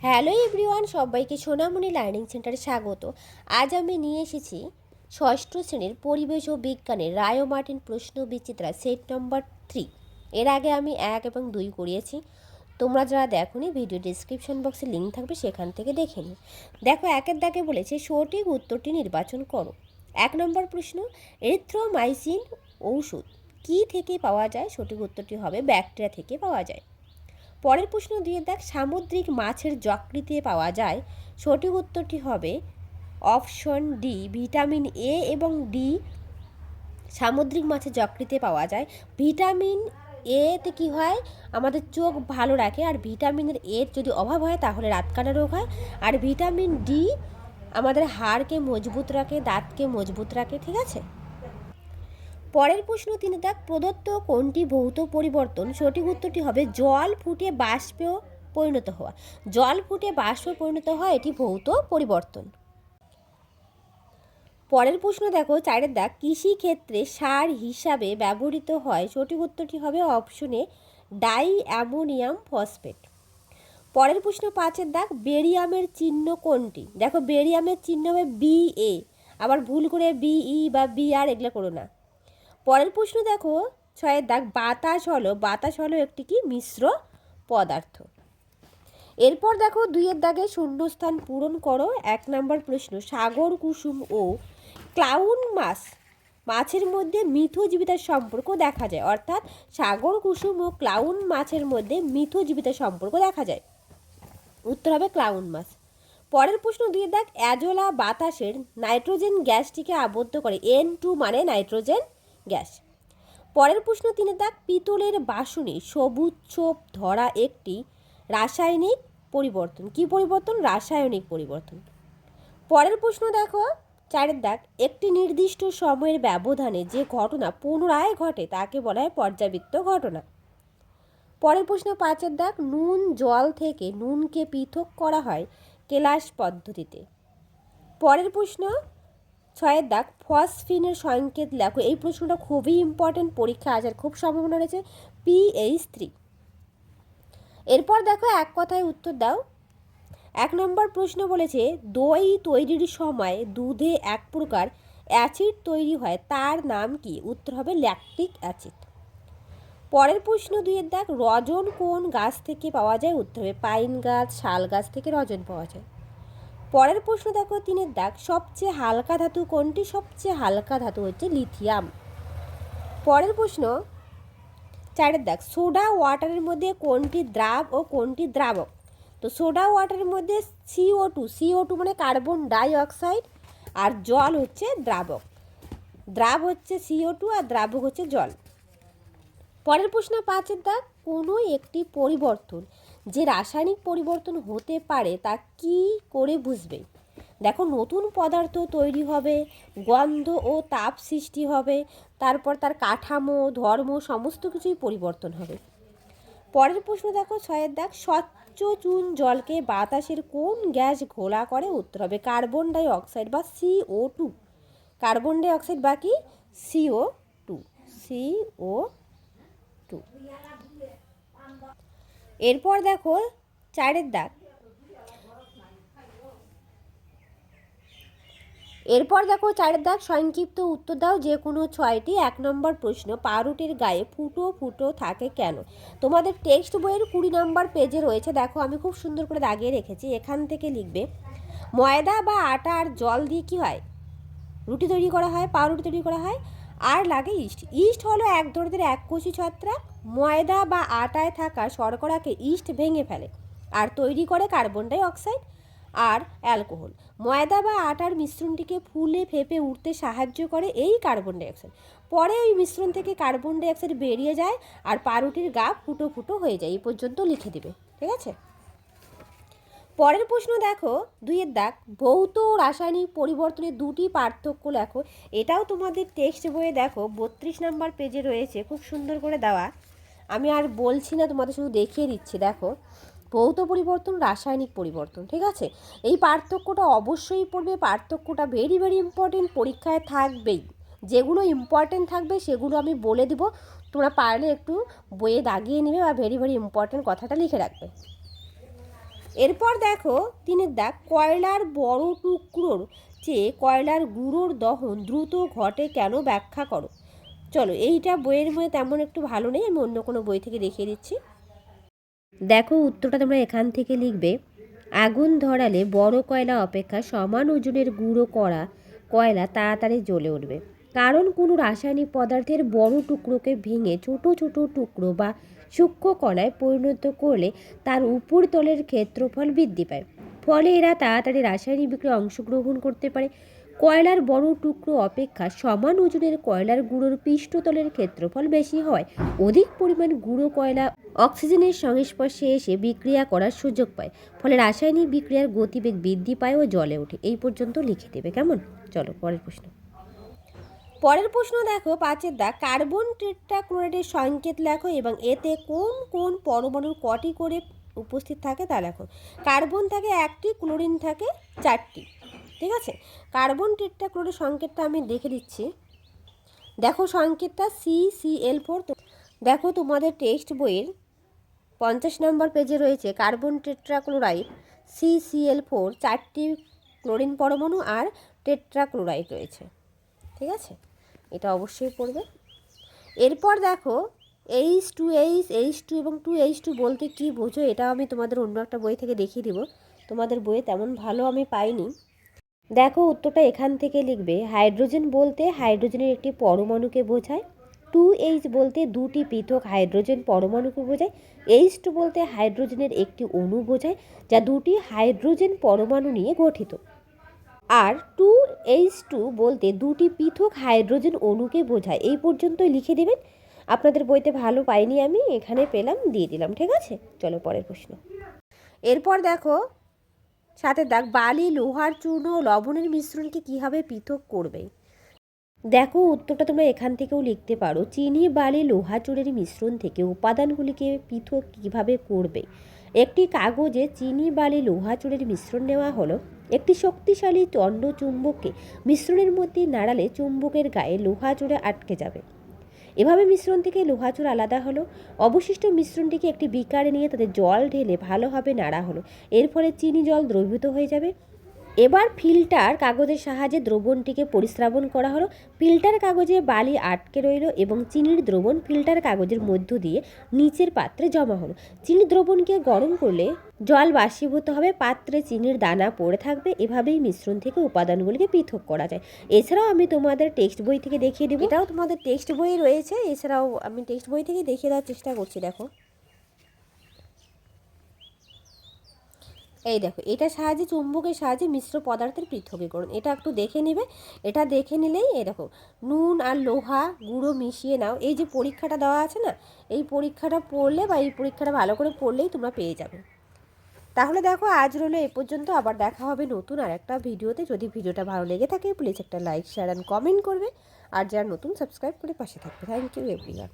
Hello everyone, সবাইকে সোনামণি learning সেন্টারে স্বাগত। আজ আমি নিয়ে এসেছি ষষ্ঠ শ্রেণীর পরিবেশ ও বিজ্ঞানের রায় ও মার্টিন প্রশ্ন বিচিত্রা সেট নম্বর 3। এর আগে আমি 1 এবং 2 করিয়েছি। তোমরা যারা দেখোনি, ভিডিও ডিসক্রিপশন বক্সে লিঙ্ক থাকবে, সেখান থেকে দেখে নিও। দেখো, 1-এর দাগে বলেছে সঠিক উত্তরটি নির্বাচন করো। 1 নম্বর প্রশ্ন, এরিথ্রোমাইসিন ঔষধ কী থেকে পাওয়া যায়? সঠিক উত্তরটি হবে ব্যাকটেরিয়া থেকে পাওয়া যায়। পরের প্রশ্ন দিয়ে দেখ, সামুদ্রিক মাছের যকৃতে পাওয়া যায়। সঠিক উত্তরটি হবে অপশন ডি, ভিটামিন এ এবং ডি সামুদ্রিক মাছের যকৃতে পাওয়া যায়। ভিটামিন এতে কী হয়, আমাদের চোখ ভালো রাখে, আর ভিটামিনের এর যদি অভাব হয় তাহলে রাতকানা রোগ হয়। আর ভিটামিন ডি আমাদের হাড়কে মজবুত রাখে, দাঁতকে মজবুত রাখে। ঠিক আছে। পরের প্রশ্ন 3 দেখ, প্রদত্ত কোনটি ভৌত পরিবর্তন? সঠিক উত্তরটি হবে জল ফুটে বাষ্পে পরিণত হওয়া। জল ফুটে বাষ্পে পরিণত হওয়া এটি ভৌত পরিবর্তন। পরের প্রশ্ন দেখো, 4 দেখ, কৃষি ক্ষেত্রে সার হিসাবে ব্যবহৃত হয়। সঠিক উত্তরটি হবে অপশনে ডাই অ্যামোনিয়াম ফসফেট। পরের প্রশ্ন 5 দেখ, বেরিয়ামের চিহ্ন কোনটি? দেখো, বেরিয়ামের চিহ্ন হবে BA, আবার ভুল করে BE বা BR এগুলো করো না। পরের প্রশ্ন দেখো, 6 দাগ, বাতাস হলো একটি কি মিশ্র পদার্থ। এরপর দেখো 2 দাগে শূন্যস্থান পূরণ করো। 1 নম্বর প্রশ্ন, সাগর কুসুম ও ক্লাউন মাছের মধ্যে মিথজীবিতার সম্পর্ক দেখা যায়। অর্থাৎ সাগর কুসুম ও ক্লাউন মাছের মধ্যে মিথজীবিতার সম্পর্ক দেখা যায়। উত্তর হবে ক্লাউন মাছ। পরের প্রশ্ন 2 দাগ, অ্যাজোলা বাতাসের নাইট্রোজেন গ্যাসটিকে আবদ্ধ করে। N2 মানে নাইট্রোজেন গ্যাস। পরের প্রশ্ন 3 দাগ, পিতলের বাসনে সবুজ ছোপ ধরা একটি রাসায়নিক পরিবর্তন। কি পরিবর্তন? রাসায়নিক পরিবর্তন। পরের প্রশ্ন দেখো, 4 দাগ, একটি নির্দিষ্ট সময়ের ব্যবধানে যে ঘটনা পুনরায় ঘটে তাকে বলা হয় পর্যাবৃত্ত ঘটনা। পরের প্রশ্ন 5 দাগ, নুন জল থেকে নুনকে পৃথক করা হয় কেলাস পদ্ধতিতে। পরের প্রশ্ন 6 দাগ, ফসফিনের সংকেত লেখো। এই প্রশ্নটা খুবই ইম্পর্টেন্ট, পরীক্ষা আসার খুব সম্ভাবনা রয়েছে। PH3। এরপর দেখো, এক কথায় উত্তর দাও। 1 নম্বর প্রশ্ন বলেছে, দই তৈরির সময় দুধে এক প্রকার অ্যাসিড তৈরি হয়, তার নাম কি? উত্তর হবে ল্যাকটিক অ্যাসিড। পরের প্রশ্ন 2 দাগ, রজন কোন গাছ থেকে পাওয়া যায়? উত্তর হবে পাইন গাছ, শাল গাছ থেকে রজন পাওয়া যায়। পরের প্রশ্ন দেখো 3 দাগ, সবচেয়ে হালকা ধাতু কোনটি? সবচেয়ে হালকা ধাতু হচ্ছে লিথিয়াম। পরের প্রশ্ন 4 দাগ, সোডা ওয়াটারের মধ্যে কোনটি দ্রাব ও কোনটি দ্রাবক? তো সোডা ওয়াটারের মধ্যে CO2 মানে কার্বন ডাই অক্সাইড, আর জল হচ্ছে দ্রাবক। দ্রাব হচ্ছে CO2 আর দ্রাবক হচ্ছে জল। পরের প্রশ্ন 5 দাগ, কোনো একটি পরিবর্তন যে রাসায়নিক পরিবর্তন হতে পারে তা কি করে বুঝবে? দেখো, নতুন পদার্থ তৈরি হবে, গন্ধ ও তাপ সৃষ্টি হবে, তারপর তার কাঠামো ধর্ম সমস্ত কিছুই পরিবর্তন হবে। পরের প্রশ্ন দেখো 6 দাগ, স্বচ্ছ চুন জলকে বাতাসের কোন গ্যাস ঘোলা করে? উত্তর হবে কার্বন ডাই অক্সাইড বা CO2। কার্বন ডাই অক্সাইড বা কি? CO2। এরপর দেখো 4 দাগ, সংক্ষিপ্ত উত্তর দাও যে কোনো 6টি। 1 নম্বর প্রশ্ন, পাউরুটির গায়ে ফুটো ফুটো থাকে কেন? তোমাদের টেক্সট বইয়ের 20 নম্বর পেজে রয়েছে। দেখো, আমি খুব সুন্দর করে দাগিয়ে রেখেছি, এখান থেকে লিখবে। ময়দা বা আটা আর জল দিয়ে কী হয়? রুটি তৈরি করা হয়, পাউরুটি তৈরি করা হয়। আর লাগে ইস্ট হলো এক ধরনের এককোষী ছত্রাক। ময়দা বা আটায় থাকা শর্করাকে ইস্ট ভেঙে ফেলে আর তৈরি করে কার্বন ডাই অক্সাইড আর অ্যালকোহল। ময়দা বা আটার মিশ্রণটিকে ফুলে ফেপে উঠতে সাহায্য করে এই কার্বন ডাই অক্সাইড। পরে ওই মিশ্রণ থেকে কার্বন ডাই অক্সাইড বেরিয়ে যায় আর পাউরুটির গা ফুটো ফুটো হয়ে যায়। এই পর্যন্ত লিখে দিবে, ঠিক আছে। পরের প্রশ্ন দেখো 2 দাগ, ভৌত ও রাসায়নিক পরিবর্তনের 2টি পার্থক্য লেখো। এটাও তোমাদের টেক্সট বইয়ে দেখো 32 নম্বর পেজে রয়েছে, খুব সুন্দর করে দেওয়া। আমি আর বলছি না, তোমাদের শুধু দেখিয়ে দিচ্ছি। দেখো, ভৌত পরিবর্তন, রাসায়নিক পরিবর্তন, ঠিক আছে। এই পার্থক্যটা অবশ্যই পড়বে, পার্থক্যটা ভেরি ভেরি ইম্পর্টেন্ট, পরীক্ষায় থাকবেই। যেগুলো ইম্পর্টেন্ট থাকবে সেগুলো আমি বলে দিব, তোমরা পারলে একটু বইয়ে দাগিয়ে নেবে বা ভেরি ভেরি ইম্পর্টেন্ট কথাটা লিখে রাখবে। এরপর দেখো 3 দাগ, কয়লার বড় টুকরোর চেয়ে কয়লার গুঁড়োর দহন দ্রুত ঘটে কেন, ব্যাখ্যা করো। চলো, এইটা বইয়ের মধ্যে তেমন একটু ভালো নেই, আমি অন্য কোনো বই থেকে দেখিয়ে দিচ্ছি। দেখো উত্তরটা তোমরা এখান থেকে লিখবে, আগুন ধরালে বড় কয়লা অপেক্ষা সমান ওজনের গুঁড়ো করা কয়লা তাড়াতাড়ি জ্বলে উঠবে। কারণ কোনো রাসায়নিক পদার্থের বড় টুকরোকে ভেঙে ছোট ছোট টুকরো বা সূক্ষ্ম কণায় পরিণত করলে তার উপরিতলের ক্ষেত্রফল বৃদ্ধি পায়, ফলে এরা তাড়াতাড়ি রাসায়নিক বিক্রিয়ায় অংশগ্রহণ করতে পারে। কয়লার বড় টুকরো অপেক্ষা সমান ওজনের কয়লার গুঁড়োর পৃষ্ঠতলের ক্ষেত্রফল বেশি হয়। অধিক পরিমাণ গুঁড়ো কয়লা অক্সিজেনের সংস্পর্শে এসে বিক্রিয়া করার সুযোগ পায়, ফলে রাসায়নিক বিক্রিয়ার গতিবেগ বৃদ্ধি পায় ও জ্বলে ওঠে। এই পর্যন্ত লিখে দেবে, কেমন? চলো পরের প্রশ্ন। পরের প্রশ্ন দেখো 5 দাগ, কার্বন টেট্রাক্লোরাইডের সংকেত লেখো এবং এতে কোন কোন পরমাণুর কটি করে উপস্থিত থাকে তা লেখো। কার্বন থাকে 1টি, ক্লোরিন থাকে 4টি। ঠিক আছে, কার্বন টেট্রাক্লোরাইডের সংকেতটা আমি দেখে দিচ্ছি। দেখো সংকেতটা CCl4। দেখো তোমাদের টেক্সট বইয়ের 50 নম্বর পেজে রয়েছে কার্বন টেট্রাক্লোরাইড CCl4, 4টি ক্লোরিন পরমাণু আর টেট্রাক্লোরাইড রয়েছে। ঠিক আছে, এটা অবশ্যই পড়বে। এরপর দেখো H2H, H2 এবং 2H2 বলতে কি বোঝো, এটা আমি তোমাদের অন্য একটা বই থেকে দেখিয়ে দিব, তোমাদের বইয়ে তেমন ভালো আমি পাইনি। দেখো উত্তরটা এখান থেকে লিখবে, হাইড্রোজেন বলতে হাইড্রোজেনের একটি পরমাণুকে বোঝায়। 2H বলতে দুটি পৃথক হাইড্রোজেন পরমাণুকে বোঝায়। H2 বলতে হাইড্রোজেনের একটি অণু বোঝায় যা দুটি হাইড্রোজেন পরমাণু নিয়ে গঠিত। আর 2H2 বলতে দুটি পৃথক হাইড্রোজেন অণুকে বোঝায়। এই পর্যন্তই লিখে দেবেন। আপনাদের বইতে ভালো পাইনি আমি, এখানে পেলাম, দিয়ে দিলাম। ঠিক আছে, চলো পরের প্রশ্ন। এরপর দেখো 7 দাগ, বালি, লোহার চূর্ণ ও লবণের মিশ্রণকে কীভাবে পৃথক করবে। দেখো উত্তরটা তোমরা এখান থেকেও লিখতে পারো, চিনি, বালি, লোহা চূড়ের মিশ্রণ থেকে উপাদানগুলিকে পৃথক কীভাবে করবে। একটি কাগজে চিনি, বালি, লোহা চূড়ের মিশ্রণ নেওয়া হলো। একটি শক্তিশালী দণ্ড চুম্বককে মিশ্রণের মধ্যে নাড়ালে চুম্বকের গায়ে লোহা চূড়ে আটকে যাবে। এভাবে মিশ্রণ থেকে লোহা চূড় আলাদা হলো। অবশিষ্ট মিশ্রণটিকে একটি বিকারে নিয়ে তাতে জল ঢেলে ভালোভাবে নাড়া হলো। এর ফলে চিনি জল দ্রবীভূত হয়ে যাবে। এবার ফিল্টার কাগজের সাহায্যে দ্রবণটিকে পরিস্রাবন করা হলো। ফিল্টার কাগজে বালি আটকে রইল এবং চিনির দ্রবণ ফিল্টার কাগজের মধ্য দিয়ে নিচের পাত্রে জমা হলো। চিনির দ্রবণকে গরম করলে জল বাষ্পীভূত হবে, পাত্রে চিনির দানা পড়ে থাকবে। এভাবেই মিশ্রণ থেকে উপাদানগুলিকে পৃথক করা যায়। এছাড়াও আমি তোমাদের টেক্সট বই থেকে দেখিয়ে দেবো, এটাও তোমাদের টেক্সট বই রয়েছে। এছাড়াও আমি টেক্সট বই থেকে দেখিয়ে দেওয়ার চেষ্টা করছি। দেখো এই দেখো, এটা সাহায্যে চুম্বকের সাহায্যে মিশ্র পদার্থের পৃথকীকরণ, এটা একটু দেখে নেবে। এটা দেখে নিলেই এই দেখো, নুন আর লোহা গুঁড়ো মিশিয়ে নাও। এই যে পরীক্ষাটা দেওয়া আছে না, এই পরীক্ষাটা পড়লে বা এই পরীক্ষাটা ভালো করে পড়লেই তোমরা পেয়ে যাবে। তাহলে দেখো আজ রইলো এ পর্যন্ত, আবার দেখা হবে নতুন আর একটা ভিডিওতে। যদি ভিডিওটা ভালো লেগে থাকে প্লিজ একটা লাইক, শেয়ার অ্যান্ড কমেন্ট করবে। আর যারা নতুন সাবস্ক্রাইব করে পাশে থাকবে। Thank you everyone.